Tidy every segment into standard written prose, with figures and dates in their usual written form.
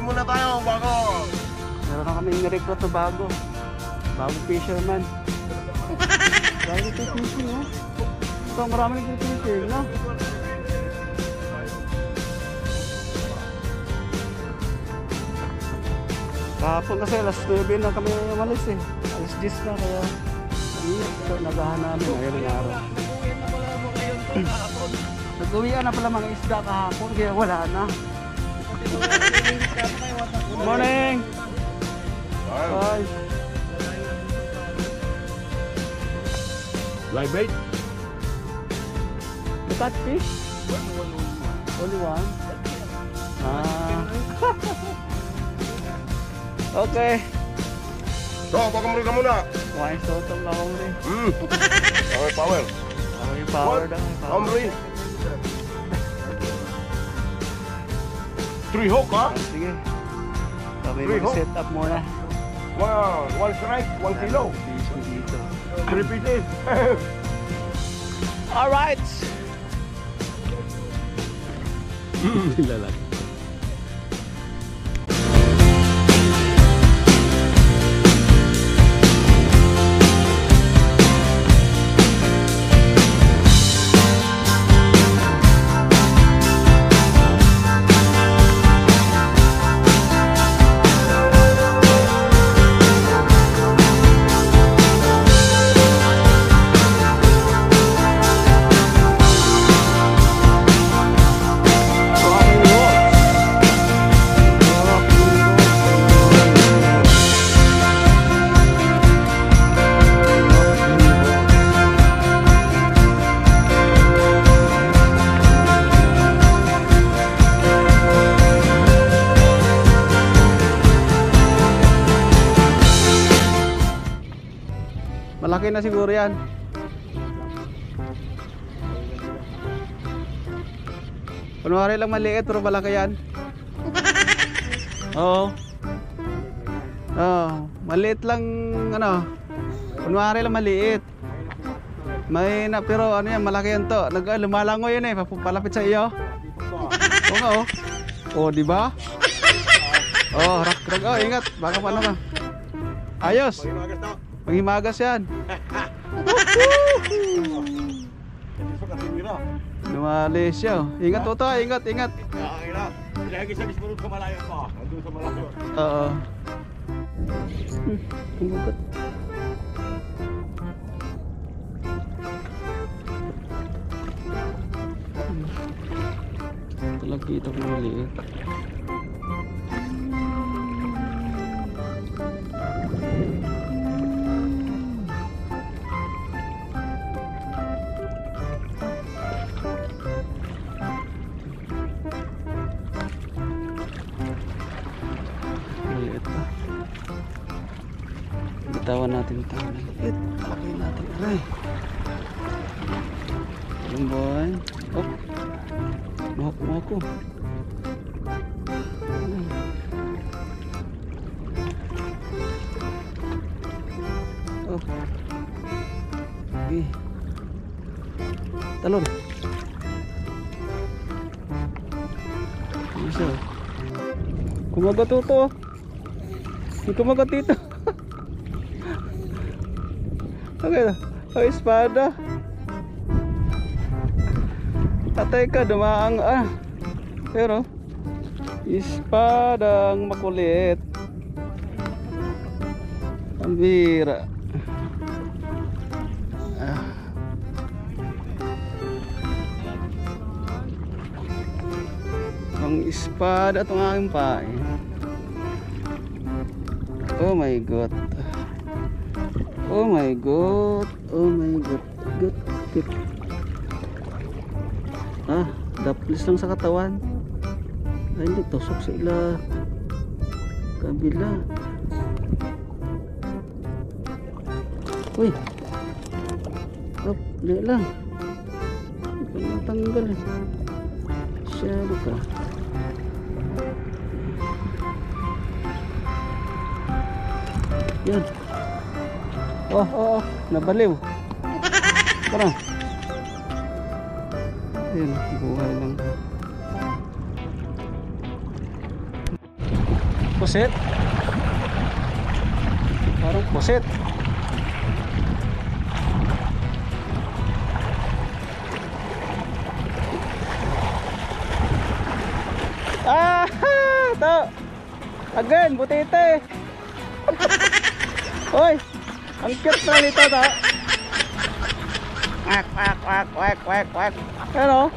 muna tayo bago. Meron na kami ni-recruit na bago. Bagong fisherman. Dahil ito fishing, oh. Ito, marami nag-fishing, no? Kahapon kasi alas 9 na kami umalis eh. Alas 10 na kaya so, nagahan namin ngayon ng araw. Nag-uwian na pala mga isda kahapon kaya wala na. Good morning! Hi! Live bait? The catfish? Only one? Okay. So, pakamuli ka muna. Kumain sotong ako rin. Okay, power. Okay, power daw. Amri. 3 hook, ha? Sige. Kami Three hook. mag-set up muna. One strike, 1 kilo. Fishing dito. 3 pieces. Alright! Lalaki. Malaki na siguro yan. Kunwari lang maliit pero malaki yan. Oo. Maliit lang ano. Kunwari lang maliit. May na pero ano yan, malaki yan to. Lumalangoy yun eh, palapit sa iyo. Oo nga oh. Oh, di ba? Oh, rak. Oh, ingat. Baka paano ka. Ayos. Maghimagas yan. Lumali siya. Ingat Toto, ingat. Lagi sa mismo sa malayo pa. Nandun sa malayo. Oo. Tumugot. Talagkita ko maliit. Bitawan natin ito. Maliit. Palakihin natin. Aray. Alam boy. Oh. Mahok mo ako. Oh. Okay. Talon. Isa. Kumagat ito. Kumagat dito. Okay na. Oh, espada. Patay ka, dumaang pero espadang makulit. Ang bira. Ang espada itong aking pain. Oh my god. Oh my god. Oh my god. Good. Daplis lang sa katawan. Ay hindi, tusok sa ila kabila. Uy. Oh, hindi lang. Hindi pa natanggal eh. Siyado ka. Yan. Oh, nabaliw. Tara. Ayun, buhay lang. Pusit. Parang pusit. Ah, ito. Again, butite. Hoy, ang cute na nito to. Wak, wak, wak, wak, wak, wak. Ano?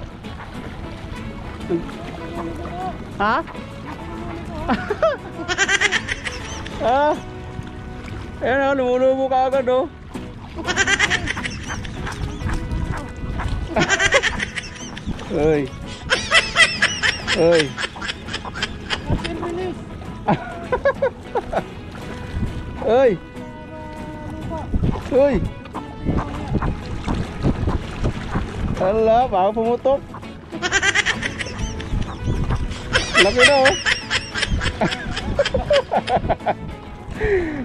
Ha? Ah. Ayan o, lumulubo ka agad o. Uy. Uy. Uy. Uy. Ala, baka pumutok. Laki na oh.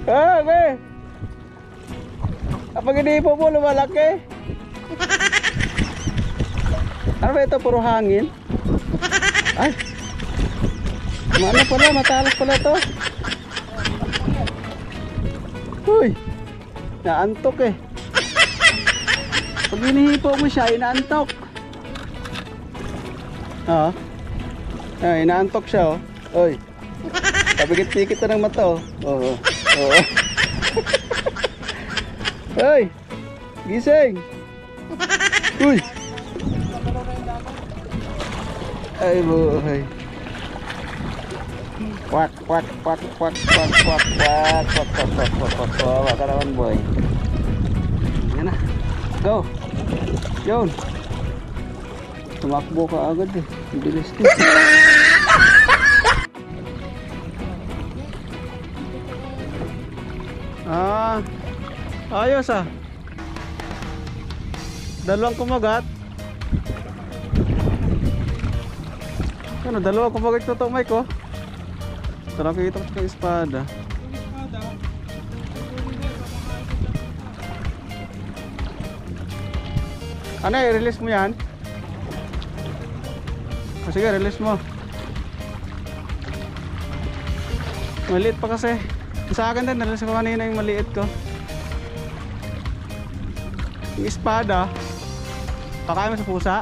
Ah, okay. Kapag iniipo mo, lumalaki. Ano ba ito? Puro hangin? Ay. Ano pala? Matalas pala ito. Uy. Naantok eh. Pag inihipo mo siya, inaantok. Oo. Ay, inaantok siya oh. Uy. Kapikit-pikit na ng mata oh. Oo. Oo. Uy. Gising. Uy. Ay buhay. Kwak kwak kwak kwak kwak kwak kwak kwak kwak kwak kwak kwak kwak. Baka naman boy. Yan na. Go. Yun. Tumakbo ka agad eh. Bilis din. Ah, ayos ah. Dalawang kumagat. Ano, dalawang kumagat na ito, Mike oh. Ito nakikita ko yung espada. Ano eh, release mo yan? O sige, release mo. Maliit pa kasi. Sa akin din, nalalas ko kanina yung maliit ko. Yung espada, pakain mo sa pusa.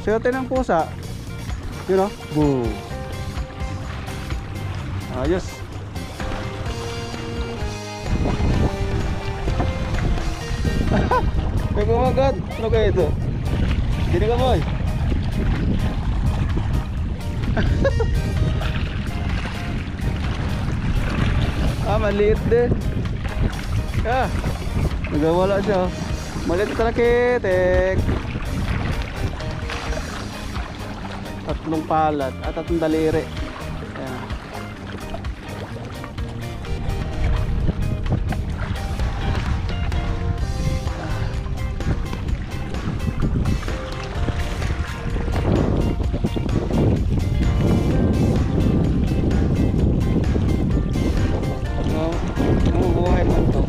Siyotin ng pusa. Yun o. Boom. Ayos. May kumagat. Ano kaya ito? Hindi ka boy. Ah, maliit din. Ah, nagawala siya. Maliit na talakitik. Tatlong palat at tatlong daliri. Ayan. Buhay man to.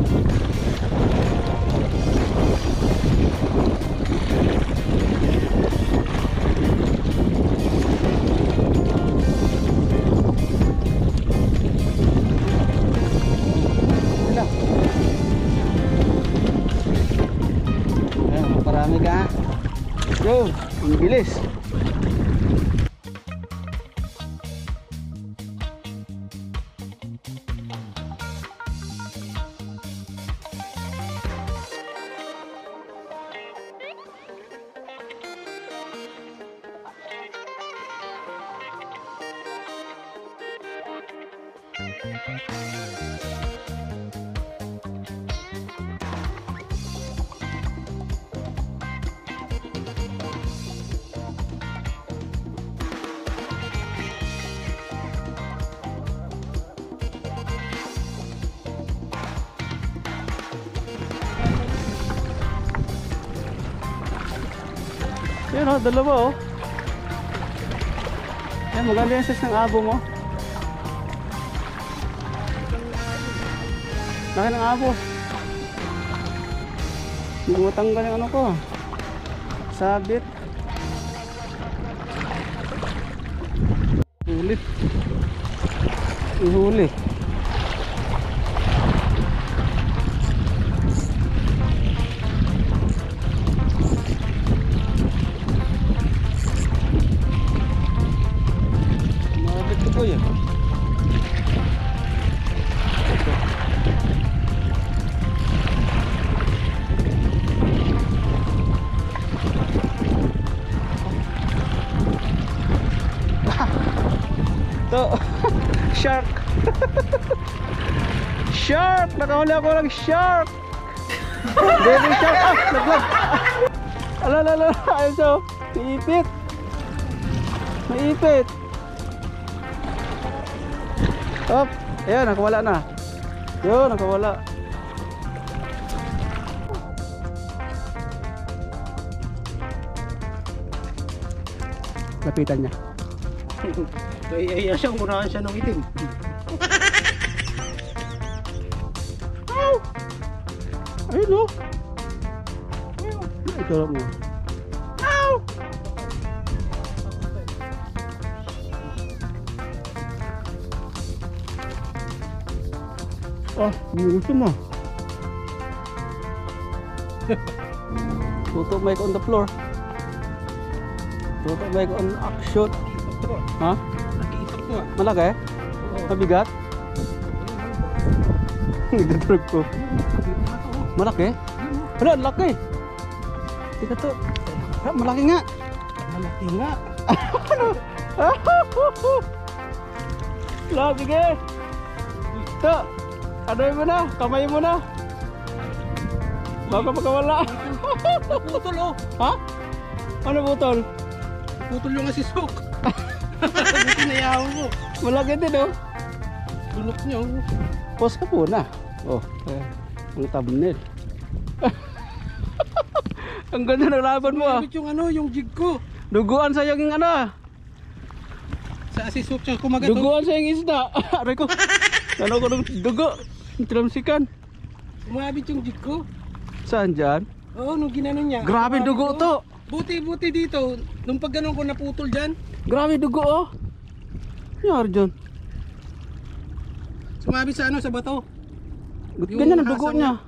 Marami ka. Yo, ang bilis. Yan o, dalawa o. Yan, maganda yung size ng abo mo. Laki ng abo. Hindi mo tanggal yung ano ko. Sabit. Huli. Huli. Mabit ko po yan. To shark. Shark, nakahuli ako ng shark. Baby shark. Naglag. Ala, ayun siya. Maipit. Maipit. Op, ayan, nakawala na. Yun, nakawala. Lapitan niya. Kaya siya, unahan siya ng itim. Ayun o. Ito lang mo. Ah, hindi gusto mo. Tutok mic on the floor. Tutok mic on action. Ha? Nakiitak ko ah. Malaki? Mabigat? Nagdadrag ko. Malaki? Ano, laki. Tika to. Malaki nga. Malaki nga. Lah, sige. Ito. Adoy mo na. Kamay mo na. Baka magkawala. Naputol oh. Ha? Ano butol? Naputol yung asisok. Buti na yaw ko. Malaki din oh. Lunok niya oh. Post ka po na. Oh, ang thumbnail. Ang ganda ng laban mo ah. Bakit yung ano, yung jig ko? Duguan sa yung ano. Sa asisok siya kumagat oh. Duguan sa yung isda. Aray ko. Ano ko ng dugo? Tramsikan. Umabit yung jig ko. Saan dyan? Oo, nung ginano niya. Grabe dugo to. Buti dito. Nung pag ganun ko naputol dyan. Grabe dugo oh. Nangyari dyan? Sumabit sa ano, sa bato. Ganyan ang dugo hasang niya.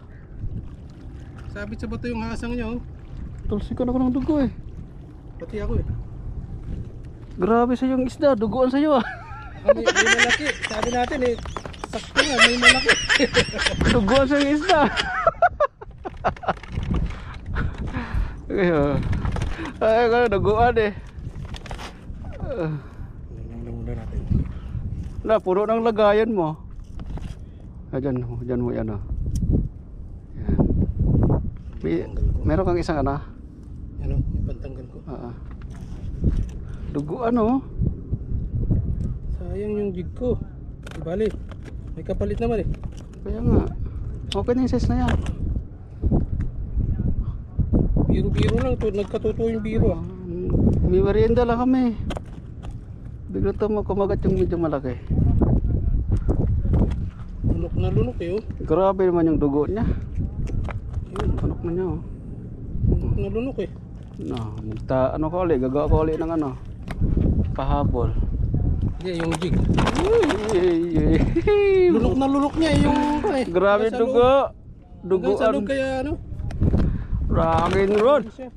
Sabit sa bato yung hasang niya oh. Tulsikan ako ng dugo eh. Pati ako eh. Grabe sa yung isda. Duguan sa iyo ah. May malaki. Sabi natin eh. Sakto nga, may malaki. Duguan sa yung isda. Ay, kaya duguan eh. Muna natin. Na, puro ng lagayan mo. Ah, dyan mo yan oh. Yan. Meron kang isang ano? Ano, yung pantanggal ko. Duguan oh. Sayang yung jig ko. Di bali. May kapalit naman eh. Kaya nga. Okay na yung size na yan. Biro-biro lang to. Nagkatuto yung biro ah. May merienda lang kami. Bigla to kumagat yung medyo malaki. Lunok na lunok eh oh. Grabe naman yung dugo niya. Yun, tunok na niya oh. Lunok na lunok eh. No, ano ko ulit, gagawa ko ulit ng ano. Pahabol. Hindi, yung jig. Lunok Lunok na lunok niya eh yung eh. Grabe Nasa dugo. loob. Hanggang sa loob Duguan. kaya ano. Rock and roll. Siya.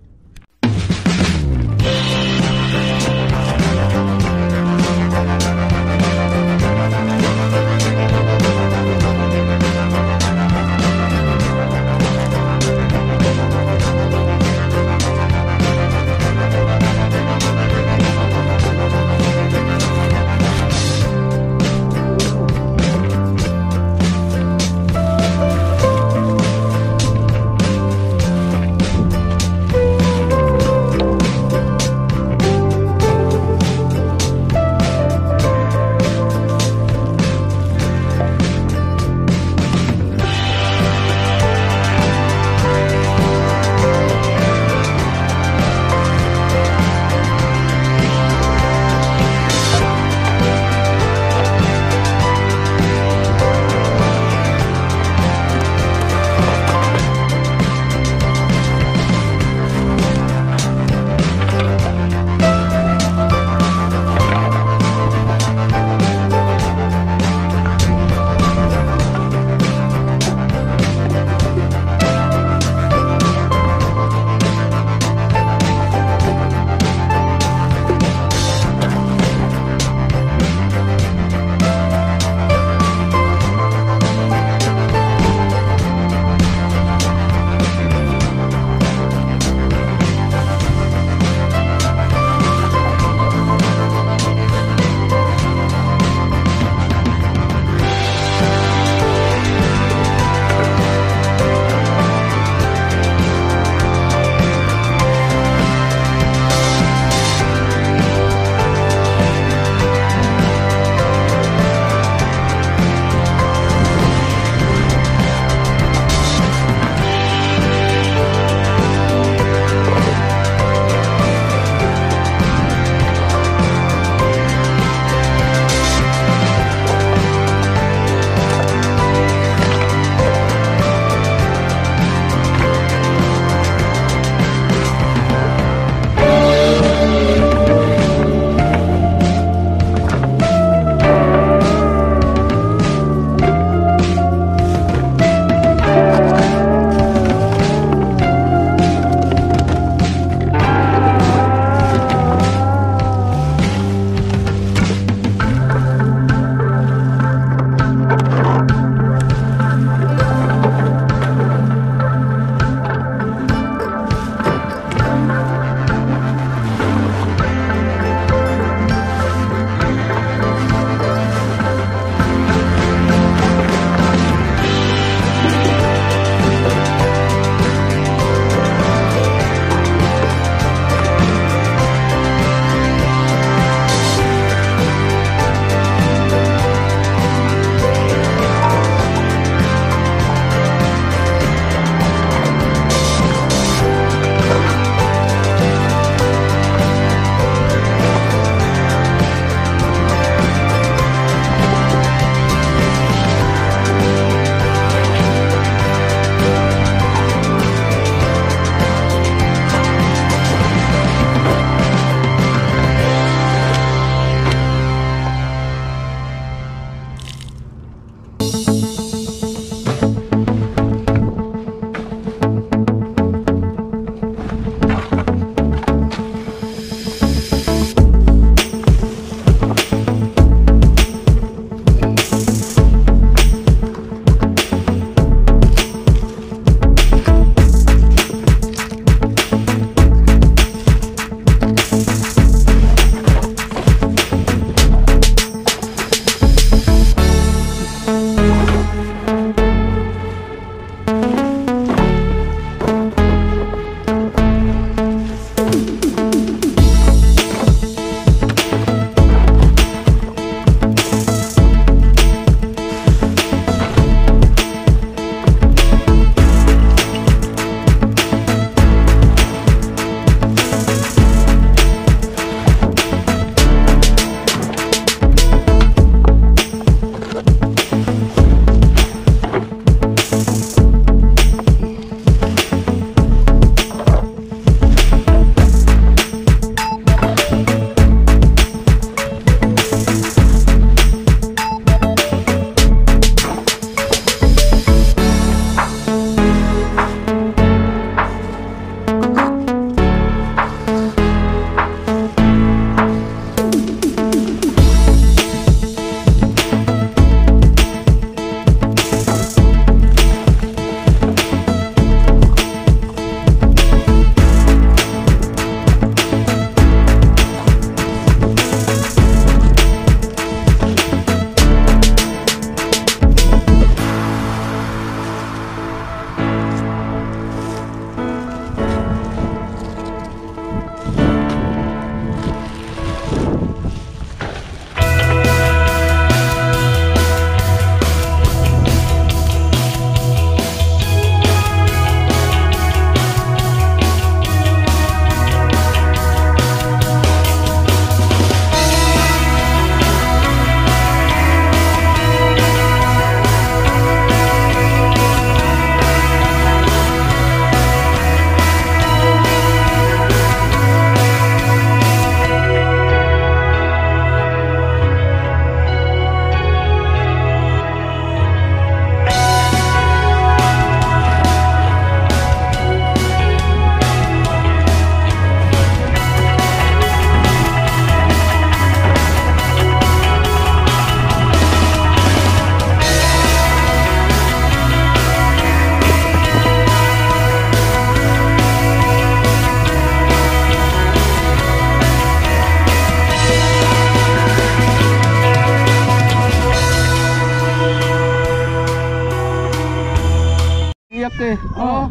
eh. Oh.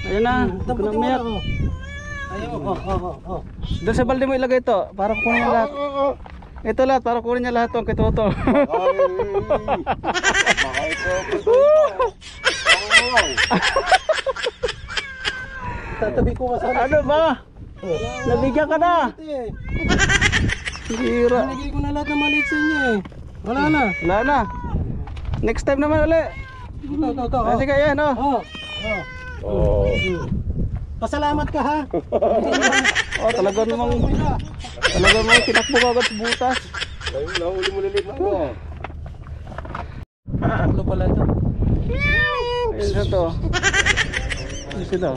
Ayun na. Huwag ka na umiyak. Doon sa balde mo ilagay ito. Para kukunin niya lahat. Ito lahat. Para kukunin niya lahat. Ito. Tatabi ko ka sana. Ano ba? Nabigyan ka na. Sira. Nalagay ko na lahat ng maliit sa inyo eh. Wala na. Wala na. Next time naman ulit. Ito. Sige, yan Pasalamat ka ha. Oh, talaga namang tinakbo ka agad sa butas. Nahuli mo lilit na ako. Ano pala ito? Ayun siya to. Ayun siya to.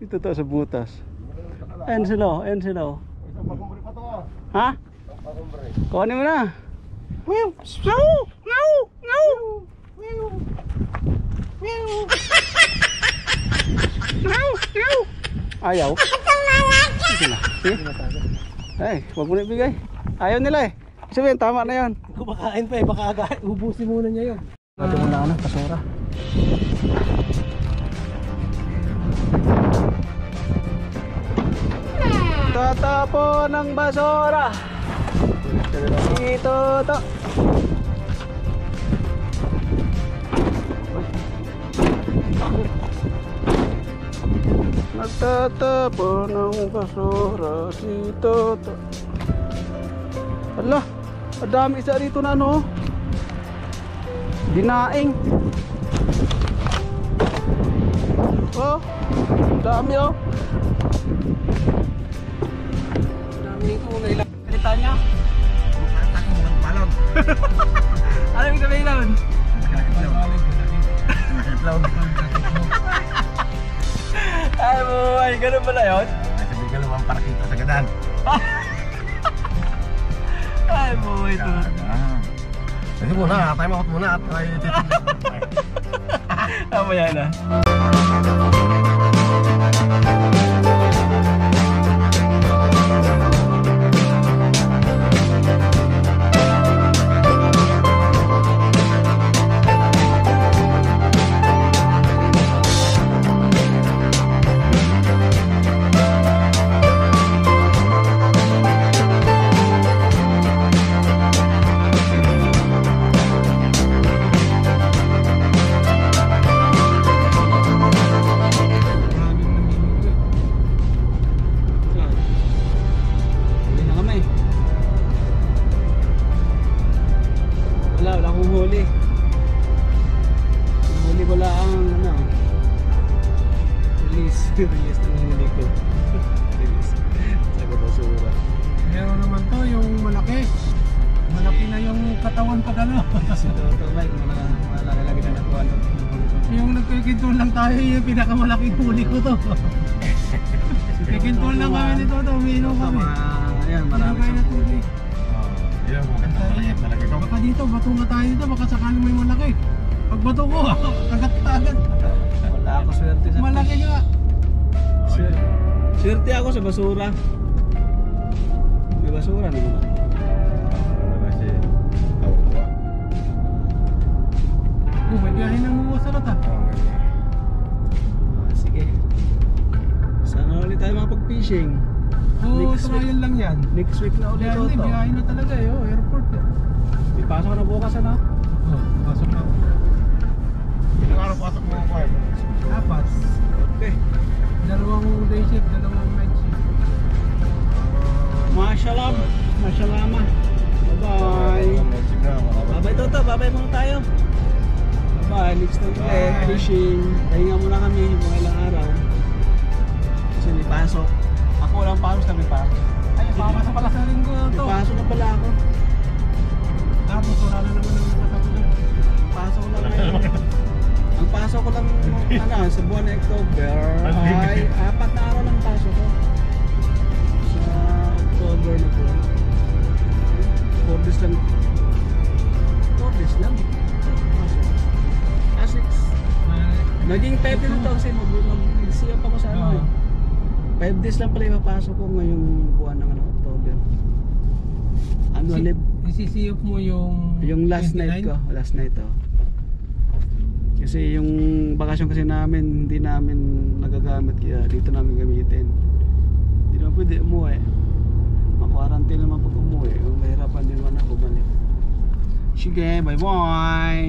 Ito to sa butas. Ayun sila. Ha? Kuhanin mo na. Ayaw. Ay, wag mo na ibigay. Ayaw nila eh. Sabihin, tama na yan. Kumakain pa eh, baka ubusin muna niya yun. Natin muna ako ng basura. Tatapo ng basura. Dito to. Nagtatapo ng basura si Toto. Ala, ang dami isa rito na ano. Dinaing. Oh, dami oh. Dami ko na ilang kalita niya. Balon. Ano yung sabihin nun? Ay boy, ganun pala yun? Sabi ka naman para kita sa gadan. Ay boy, ito. Sige muna, time out muna at try it. Tama yan ah. Wala akong huli. Huli ko lang ano. Release ng huli ko. Release. Sabi basura. Meron naman to yung malaki. Malaki na yung katawan pag ano. Si Toto Mike, malaki lagi na nakuha ng huli ko. Yung nagkikintol lang tayo yung pinakamalaking huli ko to. Nagkikintol lang kami nito to. Umiinom kami. Ayan, marami Umiinom sa na tubig. Yan, maganda talaga ito. Baka dito, bato nga tayo dito. Baka sakaling may malaki. Pag bato ko, kagat-kagat. Wala ako swerte sa Malaki nga. Swerte ako sa basura. May basura naman. May biyahe ng mga sarot ah. Sige. Sana ulit tayo makapag-fishing. Oo, Next week. trial lang yan. Next week na ulit Biyahe ito. biyahe na talaga eh. Oh, airport eh. Ipasok na bukas ano? Oh, pasok na. Ilang araw pasok mo ko eh. Apat. Okay. Dalawang day shift, dalawang night shift. Mashallah. Mashalama. Bye-bye. Bye-bye Toto. Bye-bye muna tayo. Bye-bye. Next time ulit. Fishing. Pahinga muna kami mga ilang araw. Kasi may pasok. Ako walang pasok, kami pasok. Ay, papasa pala sa linggo May to. pasok na pala ako. Tapos wala na naman ang nakatulog. Pasok ko lang ngayon. Ang pasok ko lang ano, sa buwan ng October ay 4 na araw lang pasok ko. Sa October na po. 4 days lang. 4 days lang. Pasok. pwede na to kasi mag-siyap ako sa ano Oo. eh. 5 days lang pala ipapasok ko ngayong buwan ng ano, October. Ano, Isisiyop mo yung last 29? night ko, last night oh. Kasi yung bakasyon kasi namin, hindi namin nagagamit kaya dito namin gamitin. Hindi naman pwede umuwi. Ma-quarantine naman pag umuwi. Mahirapan din naman ako bumalik. Sige, bye bye!